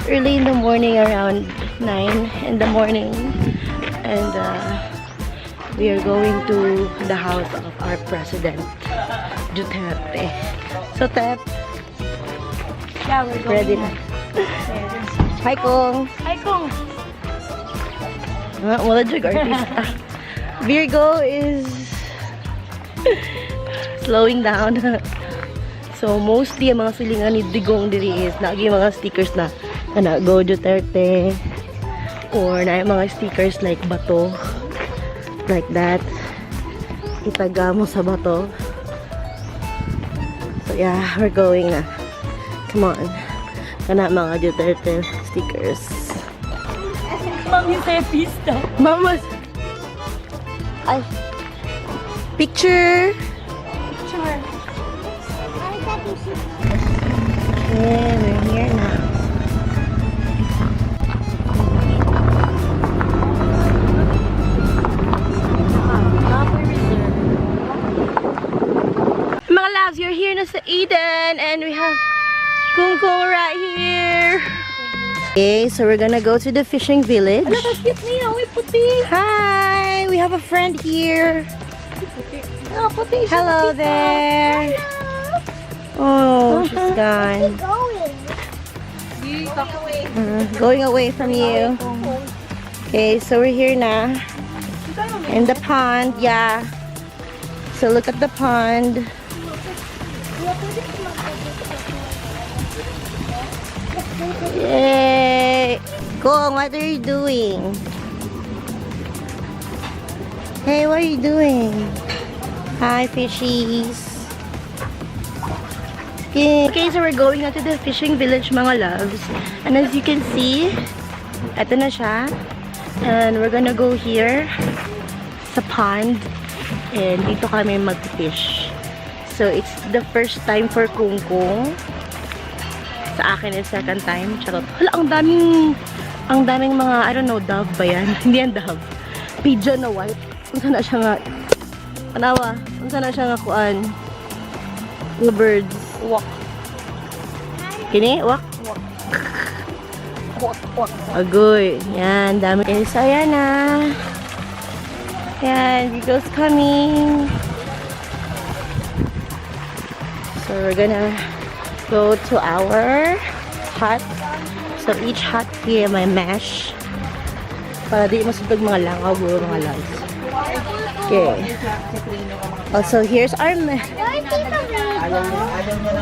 early in the morning, around 9 in the morning, and we are going to the house of our president, Duterte. So, Tep, Yeah, we're going. ready na. Hi, Kong. Hi, Kong. Wala dyan, artista. Virgo is slowing down. So, mostly, ang mga silingan ni Digong diri is nagi mga stickers na Go Duterte, or na mga stickers like bato, like that. Itaga mo sa bato. So, yeah, we're going na. Come on. Kana mga Duterte stickers. Mami, sa pista. Mamas! Ay! Picture! Sure. Okay, we're here now. Mga loves, you're here na sa Eden, and we have Kung Kung right here. Okay, so we're gonna go to the fishing village. Ano ka cute niya? Uy, puti. Hi! We have a friend here. Ah, puti siya. Hello there. Oh, she's gone. Going away from you. Okay, so we're here now. In the pond, yeah. So look at the pond. Yay! Kong, what are you doing? Hey, what are you doing? Hi, fishies. Okay, so we're going now to the fishing village, mga loves. And as you can see, eto na siya. And we're gonna go here sa pond. And dito kami mag-fish. So, it's the first time for Kung Kung. Sa akin is second time. Charot. Hala, ang daming mga, I don't know, dove ba yan? Hindi yan dove. Pigeon na white. Kung saan na siya nga, panawa, kung saan na siya nga kuan. Mga birds. Wak. Kini? Wak? Wak. Wak, wak. Agoy. Yan, dami. Okay, so ayan na. Yan, Virgo's coming. So we're gonna go to our hut. So each hut here may mesh. Para di masutog mga langaw, mga loves. Okay. Also, here's our mesh.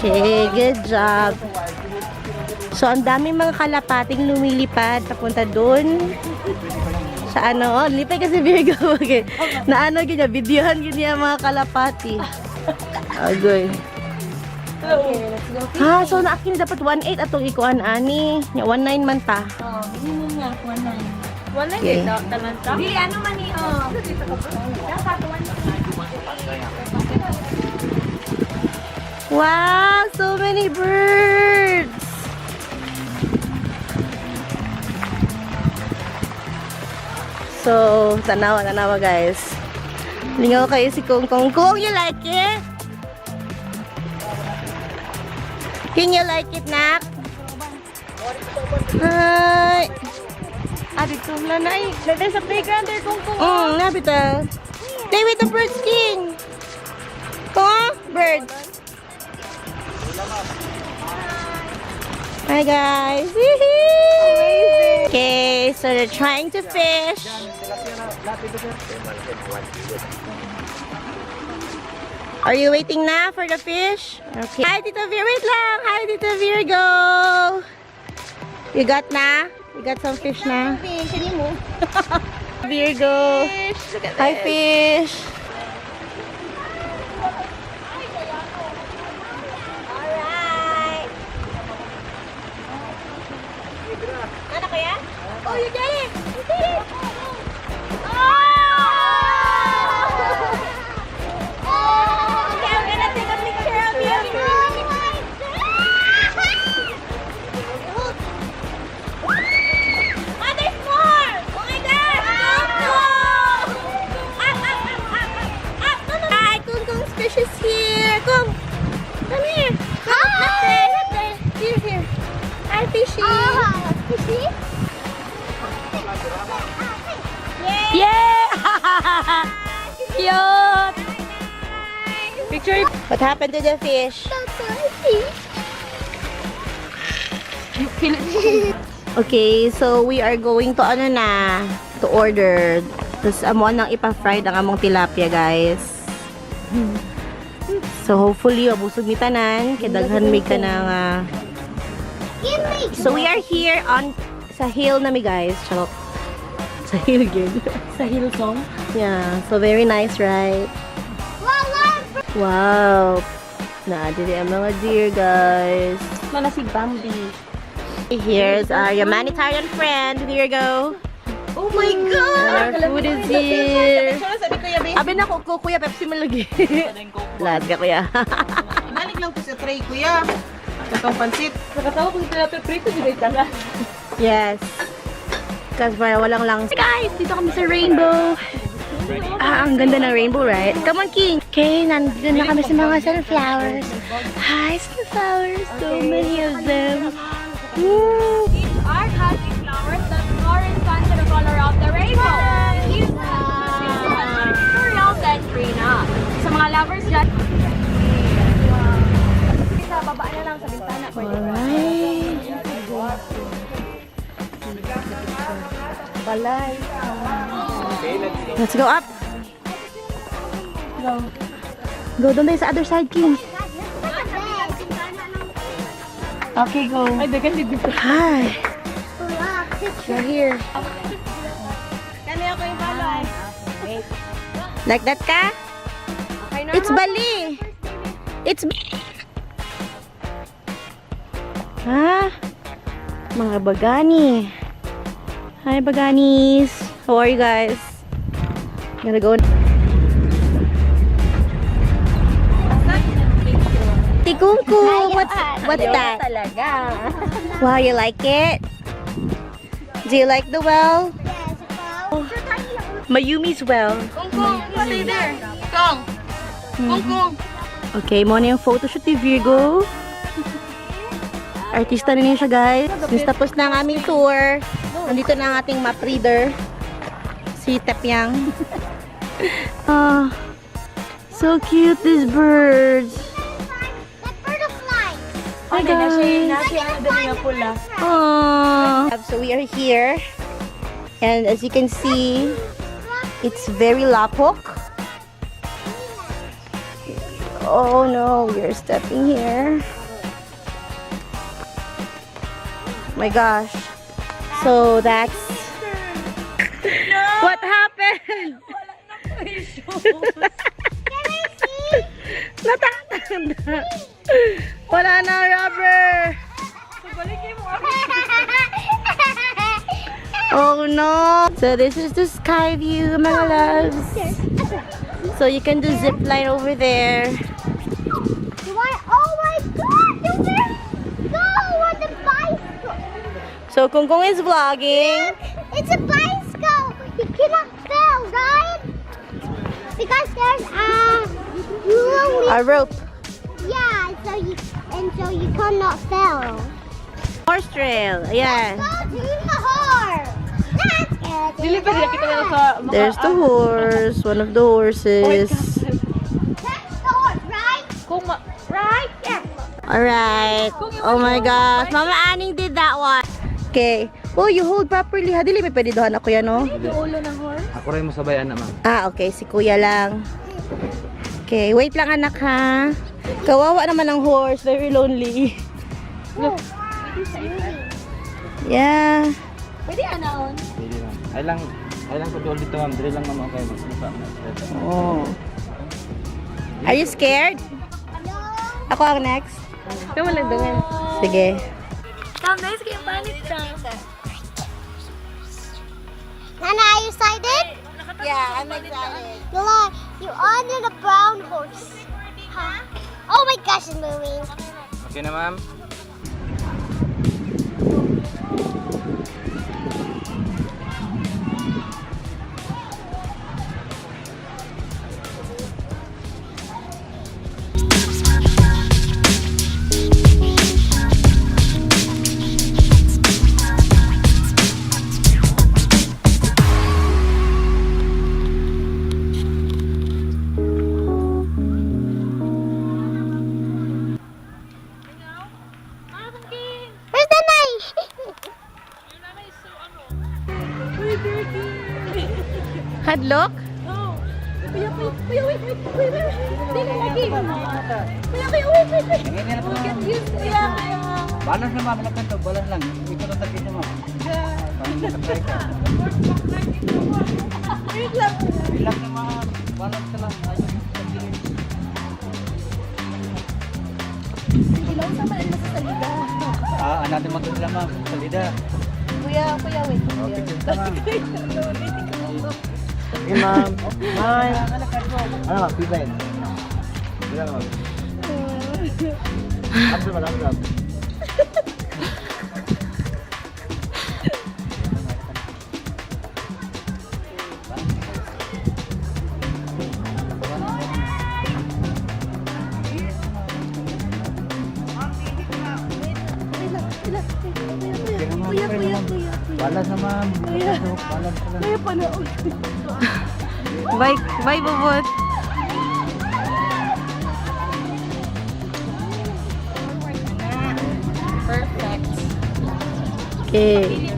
Okay, good job. So, ang daming mga kalapating lumilipad papunta doon. Sa ano? Oh, lipay kasi Virgo. Okay. Na ano, ganyan, videohan ganyan mga kalapati. Agoy. Ha, so naakin dapat 1.8 atong ikuan ani. 1.9 man ta. Oh, minimum nga, 1.9. 1.9 Okay. talanta? Di, ano man ni, oh. Wow, so many birds. So, tanawa guys. Lingaw kayo si Kung Kung. Kung, you like it? Can you like it, Nak? Hi. Dito na na eh. Nagday sa playground there, Kung Kung. Nabita. Play with the bird skin. Kung, birds. Hi guys. Amazing. Okay, so they're trying to fish. Are you waiting na for the fish? Okay. Hi, Tita Vir. Wait lang. Hi, Tita Virgo. You got na? You got some fish na? Virgo. Hi, fish. Alright. Ano kaya? Oh, you did it! You did it! Okay, I'm gonna take a picture of you. Oh, there's more! Oh my God! Up! Hi, Kung Kung's fish is here. Come here. Come, not there. Here. Hi, fishy. You see? Yeah! Cute! Picture. What happened to the fish? That's my fish. Okay, so we are going to ano na, to order. Tapos amo nang ipa-fried ang among tilapia, guys. So hopefully mabusog mi tanan, kay daghan mi ka ng Give me. So we are here on sa hill na mi, guys. Charot. Sa hill again. Sa Hillsong. Yeah, so very nice, right? Wow. Naadili ang mga deer, guys. Mana si Bambi. Here's our humanitarian friend. Here you go. Oh my God! Our food is here. Sabi Kuya Bes. Abi na ko, kuya, Pepsi mo lagi. Lahat ka, kuya. Inalig lang ko sa tray, Kuya. Itong pansit. Nakatawa ko sila prito, di ba itala? Yes. Kasi para walang lang. Hey guys, dito kami sa rainbow. Ang ganda ng rainbow, right? Come on, King. Okay, nandito na kami sa mga sunflowers. Hi, sunflowers. So many of them. Woo! These are cosmic flowers that correspond to the color of the rainbow. These are L'Oreal and Trina. Sa mga lovers dyan. Sa baba na lang sa bintana. Alright. Balay. Let's go up. Go doon tayo sa other side, King. Okay, go. Ay, dagan dito. Hi. We're here. Kani ako yung balay. Like that ka? It's Bali. It's... Ha? Mga bagani. Hi, baganis. How are you guys? Gonna go. Tikungkung. What's that? Talaga. Wow, you like it? Do you like the well? Mayumi's well. Kung, stay there. Kung. Kung. Okay, mo na yung photoshoot ni Virgo. Artista na niya siya, guys. Since tapos na ang aming tour, nandito na ang ating map reader. Si Tepyang. So cute, these birds. That butterfly. Hi, guys. Nasi ano din yung pula. So we are here. And as you can see, it's very lapok. Oh no, we are stepping here. My gosh. So that's what happened. Natatanda. Wala na rubber. Oh no. So this is the sky view, mga loves. So you can do zip line over there. Oh my God! Go on the bicycle. So Kung Kung is vlogging. It's a bicycle. You cannot fail, right? Because there's A rope. yeah, so you cannot fail. Horse trail. Ayan. Go to the horse. Let's get to Dili the pa rin kita na sa horse. There's the horse. One of the horses. That's the horse, right? Kung Right? Yes. Alright. Oh my gosh. Mama Aning did that one. Okay. Oh, you hold properly. Ha, dili may pwede dohan ako yan, no? ulo ng horse. Ako rin mo sabayan naman. Ah, okay. Si kuya lang. Okay. Wait lang, anak, ha? Kawawa naman ang horse. Very lonely. Yeah. Pwede anaon. Hindi lang. Ay lang ko doon dito ma'am. Dili lang ma'am okay. Oh. Are you scared? Ako ang next. Ikaw lang dangan. Sige. Come, nice kayo panik ka. Nana, are you excited? Yeah, I'm excited. Lola, you're under the brown horse. Huh? Oh my gosh, it's moving. Okay na ma'am. Hadlock? Oh. Kuya, wait. Dili lagi. Kuya, wait. Get used, kuya. Balance na ma'am, ilang kanto, balance lang. Ikaw na tabi niya ma'am. Try ka. Wait lang. Relax na ma'am, balance ka lang. Ayun. Ilaw sa malan sa salida. Natin magkakila ma'am, salida. Kuya, wait. Okay, kita ma'am. Hey, ma'am. Hi. Ano ma'am, pizza yun? Bilang ma'am. Abdul. Balance na ma'am. Balance ka lang. Kuya, panood. Bye, Bubut. Perfect. Okay.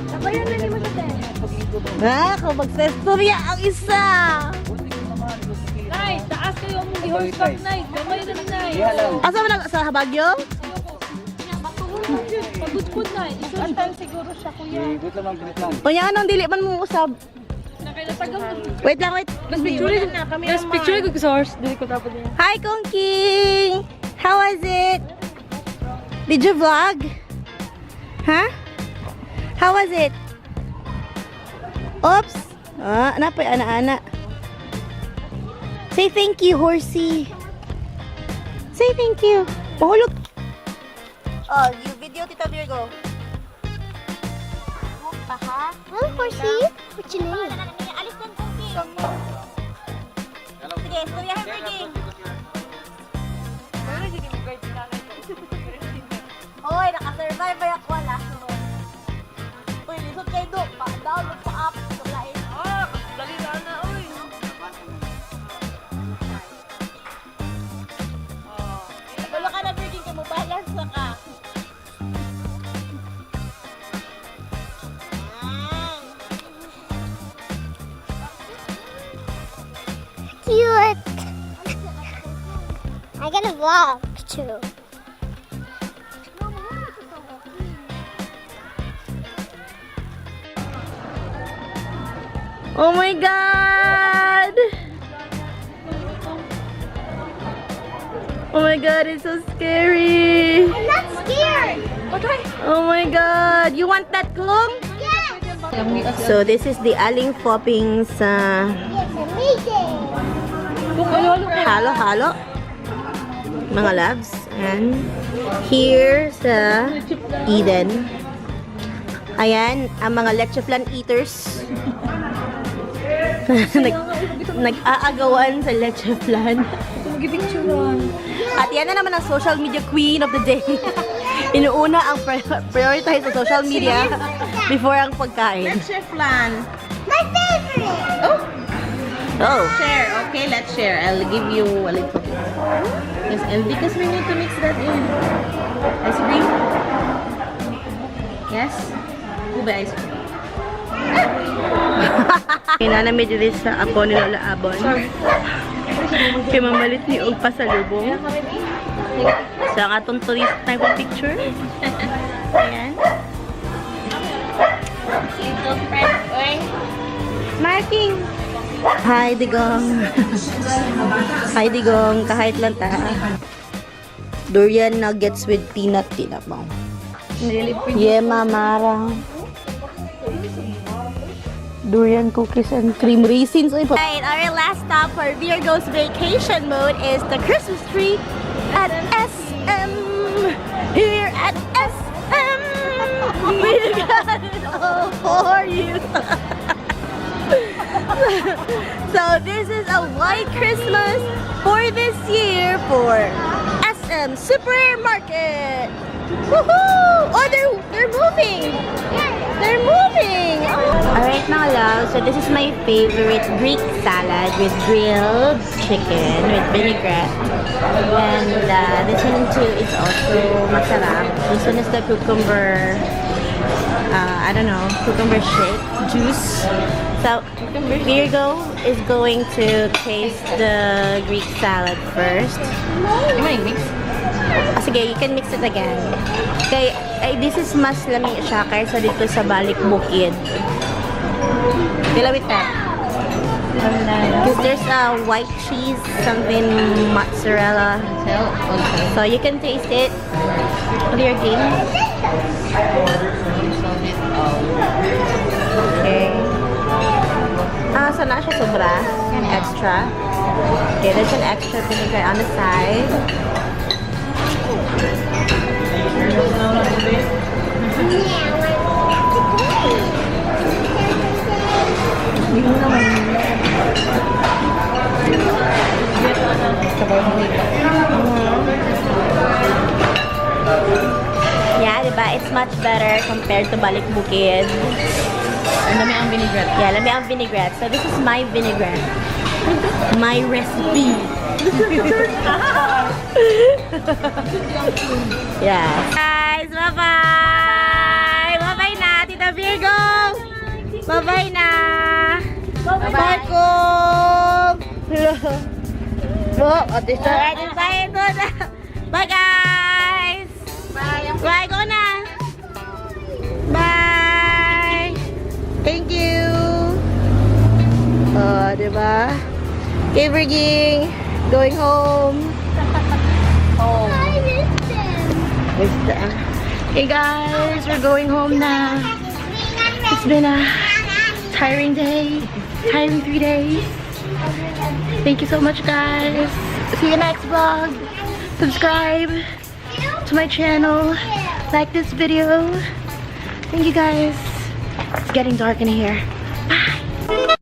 Sabayan na ni mo sa Magsestorya ang isa. Nay, taas kayo ang hindi horseback, Nay. Gamay na ni Nay. Asa mo lang sa Habagyo? Pagudpud, Nay. Isundan siguro siya, kuya. Wait lang ma'am, wait lang. Kunya anong dili man mo usab? Nakailatagam. Wait lang, wait. Mas picture ko sa horse. Dili ko tapos niya. Hi, Kong King! How was it? Did you vlog? Huh? How was it? Oops! Napay ana-ana. Say thank you, horsey. Say thank you. Mahulog. Oh, you video, Tita Virgo. Oh, Horsey? What's your name? Sige, storyahan mo, Virgie. Hoy, nakasurvive ba yung wala? Uy, lisod kayo doon. Pa-down, pa-up. Lain. Dali na, uy. Wala ka na, Virgie. Kaya mo balance na ka. Cute. I got a vlog too. Oh my God! Oh my God, it's so scary. I'm not scared. Oh my God, you want that, Kung? Yes. So this is the aling popping sa It's amazing. halo-halo, mga labs. And here sa Eden. Ayan, ang mga leche flan eaters. Nag-aagawan sa leche flan. At yan na naman ang social media queen of the day. Inuuna ang prioritize sa social media before ang pagkain. Let's share flan. My favorite. Oh. Share. Okay, let's share. I'll give you a little bit. Yes, and because we need to mix that in. Ice cream? Yes? Ube ice cream. Inanamid din sa ako ni Lola Abon. Kaya mamalit ni Og pasalubong. Sa atong tourist type of picture. Ayan. Marking! Hi, Digong. Hi, Digong. Kahit lang ta. Durian nuggets with peanut tinapang. Yeah, Mamara. Durian cookies and cream raisins. Right, our last stop for Virgo's vacation mode is the Christmas tree at SM. Here at SM. We got it all for you. So this is a white Christmas for this year for SM Supermarket. Woohoo! Oh, they're moving. They're moving. Alright, mga love. So this is my favorite Greek salad with grilled chicken with vinaigrette. And this one too is also masarap. This one is the cucumber I don't know, cucumber shake, juice. So, Virgo is going to taste the Greek salad first. Yung may mix. Sige, you can mix it again. Okay, this is mas lami siya kaysa dito sa balik bukid. Dilawit na. Because there's a white cheese, something mozzarella. So you can taste it. Clear game. Okay. So na siya sobra. Extra. Okay, there's an extra vinegar on the side. Yeah, diba? It's much better compared to balik bukid. Lami ang vinaigrette. Yeah, lami ang vinaigrette. So this is my vinaigrette. My recipe. Yeah. Guys, bye-bye! Bye-bye na, Tita Virgo! Bye-bye na! Bye-bye! Marco! Oh, this is right inside. Bye, guys! Bye! Bye, go na! Bye! Thank you! Oh, diba? Okay, Virging! Going home! I missed them. Hey guys, we're going home now. It's been a tiring day, tiring 3 days. Thank you so much, guys. See you next vlog. Subscribe to my channel. Like this video. Thank you, guys. It's getting dark in here. Bye.